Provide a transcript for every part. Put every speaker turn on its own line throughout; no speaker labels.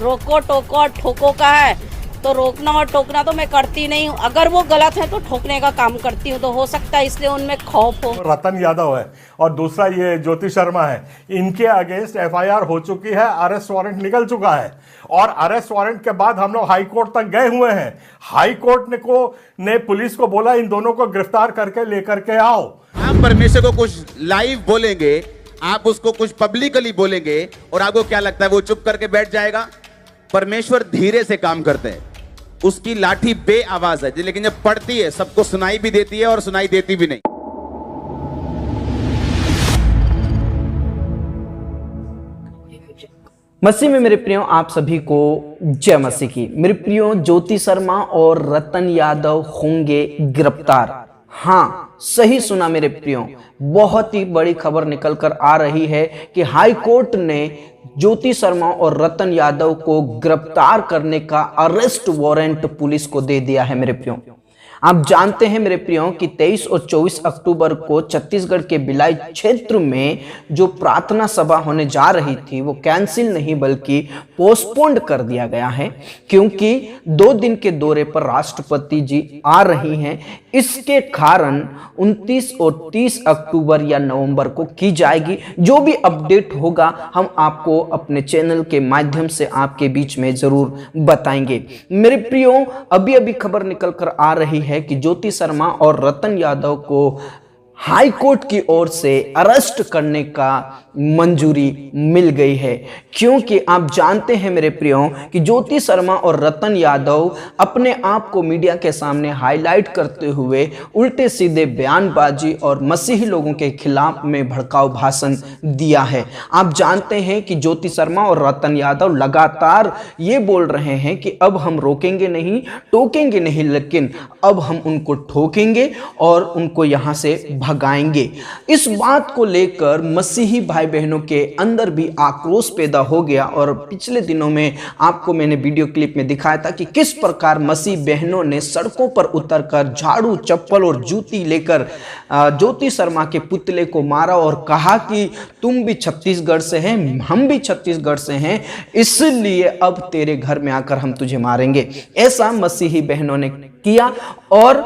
रोको टोको और ठोको का है तो रोकना और टोकना तो मैं करती नहीं हूँ। अगर वो गलत है तो ठोकने का काम करती हूँ, तो हो सकता है इसलिए उनमें खौफ हो।
रतन यादव है और दूसरा ये ज्योति शर्मा है, इनके अगेंस्ट एफआईआर हो चुकी है, अरेस्ट वारंट निकल चुका है और अरेस्ट वारंट के बाद हम लोग हाई कोर्ट तक गए हुए हैं। हाई कोर्ट ने पुलिस को बोला इन दोनों को गिरफ्तार करके लेकर के आओ।
आप परमेश्वर को कुछ लाइव बोलेंगे, आप उसको कुछ पब्लिकली बोलेंगे और आपको क्या लगता है वो चुप करके बैठ जाएगा? परमेश्वर धीरे से काम करते हैं, उसकी लाठी बे आवाज है, लेकिन जब पड़ती है सबको सुनाई भी देती है और सुनाई देती भी नहीं।
मसीह में मेरे प्रियो, आप सभी को जय मसीह की। मेरे प्रियो, ज्योति शर्मा और रतन यादव होंगे गिरफ्तार। हाँ, सही सुना मेरे प्रियो, बहुत ही बड़ी खबर निकल कर आ रही है कि हाई कोर्ट ने ज्योति शर्मा और रतन यादव को गिरफ्तार करने का अरेस्ट वारंट पुलिस को दे दिया है। मेरे प्रियो, आप जानते हैं मेरे प्रियो कि 23 और 24 अक्टूबर को छत्तीसगढ़ के भिलाई क्षेत्र में जो प्रार्थना सभा होने जा रही थी वो कैंसिल नहीं बल्कि पोस्टपोन्ड कर दिया गया है, क्योंकि 2 दिन के दौरे पर राष्ट्रपति जी आ रही हैं। इसके कारण 29 और 30 अक्टूबर या नवंबर को की जाएगी। जो भी अपडेट होगा हम आपको अपने चैनल के माध्यम से आपके बीच में जरूर बताएंगे। मेरे प्रियो, अभी अभी खबर निकल कर आ रही है कि ज्योति शर्मा और रतन यादव को हाई कोर्ट की ओर से अरेस्ट करने का मंजूरी मिल गई है, क्योंकि आप जानते हैं मेरे प्रियो कि ज्योति शर्मा और रतन यादव अपने आप को मीडिया के सामने हाईलाइट करते हुए उल्टे सीधे बयानबाजी और मसीही लोगों के खिलाफ में भड़काऊ भाषण दिया है। आप जानते हैं कि ज्योति शर्मा और रतन यादव लगातार ये बोल रहे हैं कि अब हम रोकेंगे नहीं, टोकेंगे नहीं, लेकिन अब हम उनको ठोकेंगे और उनको यहाँ से भगाएंगे। इस बात को लेकर मसीही भाई बहनों के अंदर भी आक्रोश पैदा हो गया और पिछले दिनों में आपको मैंने वीडियो क्लिप में दिखाया था कि किस प्रकार मसीह बहनों ने सड़कों पर उतरकर झाड़ू, चप्पल और जूती लेकर ज्योति शर्मा के पुतले को मारा और कहा कि तुम भी छत्तीसगढ़ से हैं, हम भी छत्तीसगढ़ से हैं, इसलिए अब तेरे घर में आकर हम तुझे मारेंगे। ऐसा मसीही बहनों ने किया और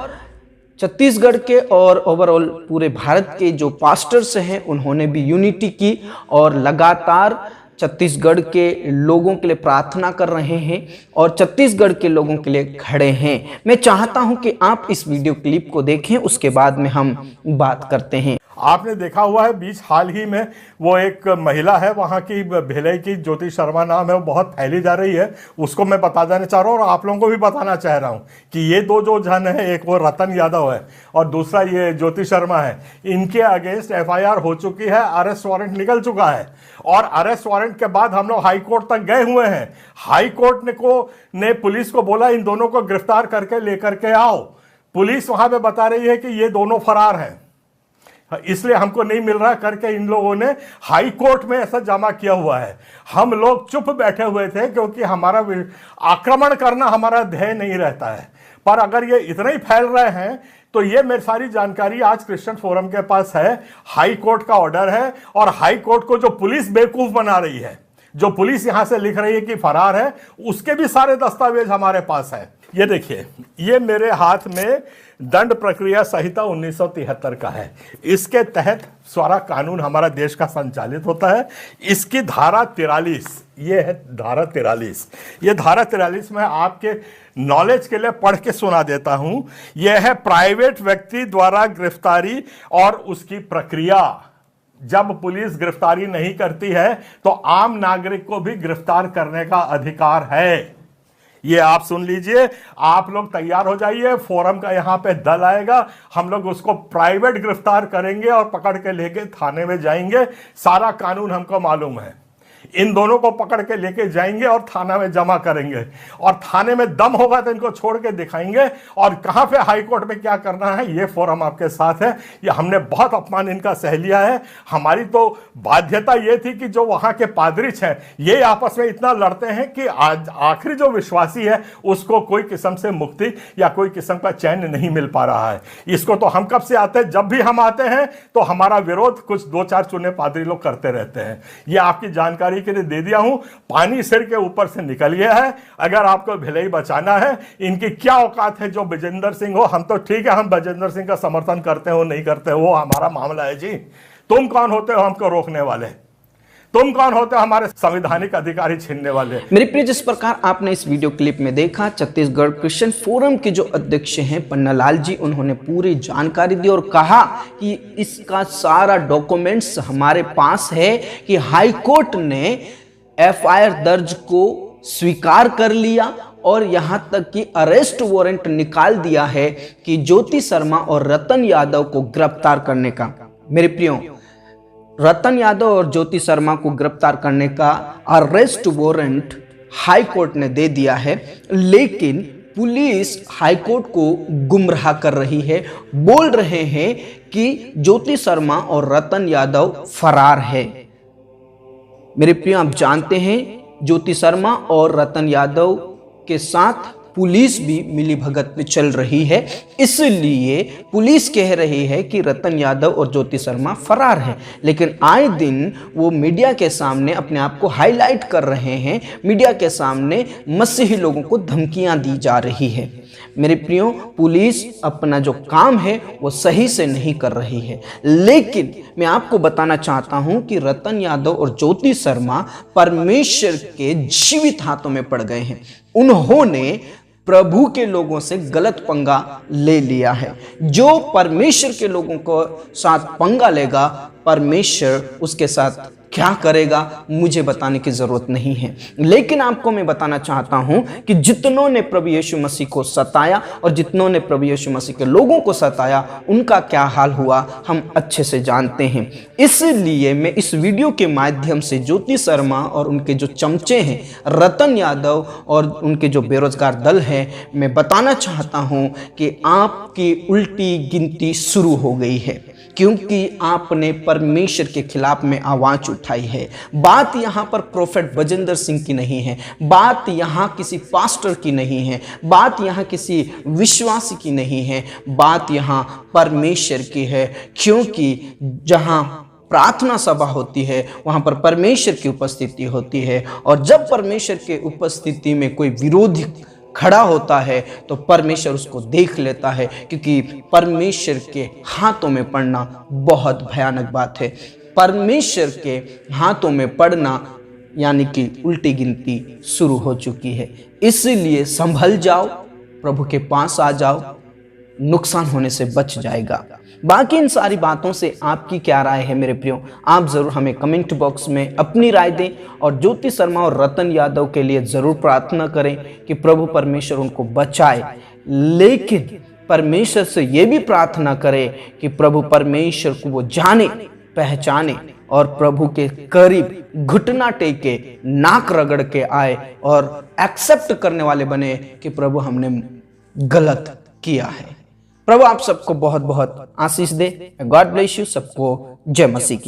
छत्तीसगढ़ के और ओवरऑल पूरे भारत के जो पास्टर्स हैं उन्होंने भी यूनिटी की और लगातार छत्तीसगढ़ के लोगों के लिए प्रार्थना कर रहे हैं और छत्तीसगढ़ के लोगों के लिए खड़े हैं। मैं चाहता हूं कि आप इस वीडियो क्लिप को देखें, उसके बाद में हम बात करते हैं।
आपने देखा हुआ है बीच हाल ही में वो एक महिला है वहाँ की भिलाई की, ज्योति शर्मा नाम है, वो बहुत फैली जा रही है, उसको मैं बता देना चाह रहा हूँ और आप लोगों को भी बताना चाह रहा हूँ कि ये दो जो जन है, एक वो रतन यादव है और दूसरा ये ज्योति शर्मा है, इनके अगेंस्ट एफआईआर हो चुकी है, अरेस्ट वारंट निकल चुका है और अरेस्ट वारंट के बाद हम लोग हाई कोर्ट तक गए हुए हैं। हाई कोर्ट ने पुलिस को बोला इन दोनों को गिरफ्तार करके लेकर के आओ। पुलिस वहां पे बता रही है कि ये दोनों फरार हैं, इसलिए हमको नहीं मिल रहा करके इन लोगों ने हाई कोर्ट में ऐसा जमा किया हुआ है। हम लोग चुप बैठे हुए थे क्योंकि हमारा आक्रमण करना हमारा ध्येय नहीं रहता है, पर अगर ये इतना ही फैल रहे हैं तो ये मेरी सारी जानकारी आज क्रिश्चियन फोरम के पास है। हाई कोर्ट का ऑर्डर है और हाई कोर्ट को जो पुलिस बेवकूफ बना रही है, जो पुलिस यहां से लिख रही है कि फरार है, उसके भी सारे दस्तावेज हमारे पास है। ये देखिए, ये मेरे हाथ में दंड प्रक्रिया संहिता 1973 का है। इसके तहत सारा कानून हमारा देश का संचालित होता है। इसकी धारा 43, ये है धारा 43। ये धारा 43 में आपके नॉलेज के लिए पढ़ के सुना देता हूं। यह है प्राइवेट व्यक्ति द्वारा गिरफ्तारी और उसकी प्रक्रिया। जब पुलिस गिरफ्तारी नहीं करती है तो आम नागरिक को भी गिरफ्तार करने का अधिकार है। ये आप सुन लीजिए, आप लोग तैयार हो जाइए, फोरम का यहां पे दल आएगा, हम लोग उसको प्राइवेट गिरफ्तार करेंगे और पकड़ के लेके थाने में जाएंगे। सारा कानून हमको मालूम है। इन दोनों को पकड़ के लेके जाएंगे और थाना में जमा करेंगे और थाने में दम होगा तो इनको छोड़ के दिखाएंगे और कहां पे हाई कोर्ट में क्या करना है ये फोरम आपके साथ है। ये हमने बहुत अपमान इनका सह लिया है। हमारी तो बाध्यता ये थी कि जो वहां के पादरीच हैं ये आपस में इतना लड़ते हैं कि आज आखिरी जो विश्वासी है उसको कोई किस्म से मुक्ति या कोई किस्म का चैन नहीं मिल पा रहा है। इसको तो हम कब से आते हैं, जब भी हम आते हैं तो हमारा विरोध कुछ 2-4 चुने पादरी लोग करते रहते हैं। ये आपकी जानकारी पानी के लिए दे दिया हूं, पानी सिर के ऊपर से निकल गया है। अगर आपको भिलाई बचाना है, इनकी क्या औकात है जो विजेंद्र सिंह हो, हम तो ठीक है, हम विजेंद्र सिंह का समर्थन करते हो नहीं करते हो, वो हमारा मामला है जी। तुम कौन होते हो हमको रोकने वाले? तुम कौन होते हो हमारे संवैधानिक अधिकारी छीनने वाले?
मेरे प्रिय, जिस प्रकार आपने इस वीडियो क्लिप में देखा, छत्तीसगढ़ क्रिश्चियन फोरम के जो अध्यक्ष हैं पन्नालाल जी, उन्होंने पूरी जानकारी दी और कहा कि इसका सारा डॉक्यूमेंट्स हमारे पास है कि हाई कोर्ट ने एफआईआर दर्ज को स्वीकार कर लिया और यहां तक कि अरेस्ट वारंट निकाल दिया है कि ज्योति शर्मा और रतन यादव को गिरफ्तार करने का। मेरे प्रियो, रतन यादव और ज्योति शर्मा को गिरफ्तार करने का अरेस्ट वारंट हाई कोर्ट ने दे दिया है, लेकिन पुलिस हाई कोर्ट को गुमराह कर रही है। बोल रहे हैं कि ज्योति शर्मा और रतन यादव फरार है। मेरे प्रियो, आप जानते हैं ज्योति शर्मा और रतन यादव के साथ पुलिस भी मिली भगत में चल रही है, इसलिए पुलिस कह रही है कि रतन यादव और ज्योति शर्मा फरार हैं। लेकिन आए दिन वो मीडिया के सामने अपने आप को हाईलाइट कर रहे हैं, मीडिया के सामने मसीही लोगों को धमकियां दी जा रही है। मेरे प्रियो, पुलिस अपना जो काम है वो सही से नहीं कर रही है। लेकिन मैं आपको बताना चाहता हूं कि रतन यादव और ज्योति शर्मा परमेश्वर के जीवित हाथों में पड़ गए हैं। उन्होंने प्रभु के लोगों से गलत पंगा ले लिया है। जो परमेश्वर के लोगों को साथ पंगा लेगा, परमेश्वर उसके साथ क्या करेगा मुझे बताने की जरूरत नहीं है। लेकिन आपको मैं बताना चाहता हूं कि जितनों ने प्रभु यीशु मसीह को सताया और जितनों ने प्रभु यीशु मसीह के लोगों को सताया, उनका क्या हाल हुआ हम अच्छे से जानते हैं। इसलिए मैं इस वीडियो के माध्यम से ज्योति शर्मा और उनके जो चमचे हैं रतन यादव और उनके जो बेरोजगार दल हैं, मैं बताना चाहता हूं कि आपकी उल्टी गिनती शुरू हो गई है, क्योंकि आपने परमेश्वर के खिलाफ में आवाज उठाई है। बात यहाँ पर प्रोफेट विजेंद्र सिंह की नहीं है, बात यहाँ किसी पास्टर की नहीं है, बात यहाँ किसी विश्वासी की नहीं है, बात यहाँ परमेश्वर की है। क्योंकि जहाँ प्रार्थना सभा होती है वहाँ पर परमेश्वर की उपस्थिति होती है, और जब परमेश्वर के उपस्थिति में कोई विरोधी खड़ा होता है तो परमेश्वर उसको देख लेता है, क्योंकि परमेश्वर के हाथों में पड़ना बहुत भयानक बात है। परमेश्वर के हाथों में पड़ना यानी कि उल्टी गिनती शुरू हो चुकी है। इसलिए संभल जाओ, प्रभु के पास आ जाओ, नुकसान होने से बच जाएगा। बाकी इन सारी बातों से आपकी क्या राय है मेरे प्रियो? आप जरूर हमें कमेंट बॉक्स में अपनी राय दें, और ज्योति शर्मा और रतन यादव के लिए जरूर प्रार्थना करें कि प्रभु परमेश्वर उनको बचाए। लेकिन परमेश्वर से यह भी प्रार्थना करें कि प्रभु परमेश्वर को वो जाने पहचाने और प्रभु के करीब घुटना टेके नाक रगड़ के आए और एक्सेप्ट करने वाले बने कि प्रभु हमने गलत किया है। प्रभु आप सबको बहुत बहुत आशीष दे। God bless you. सबको जय मसीह की।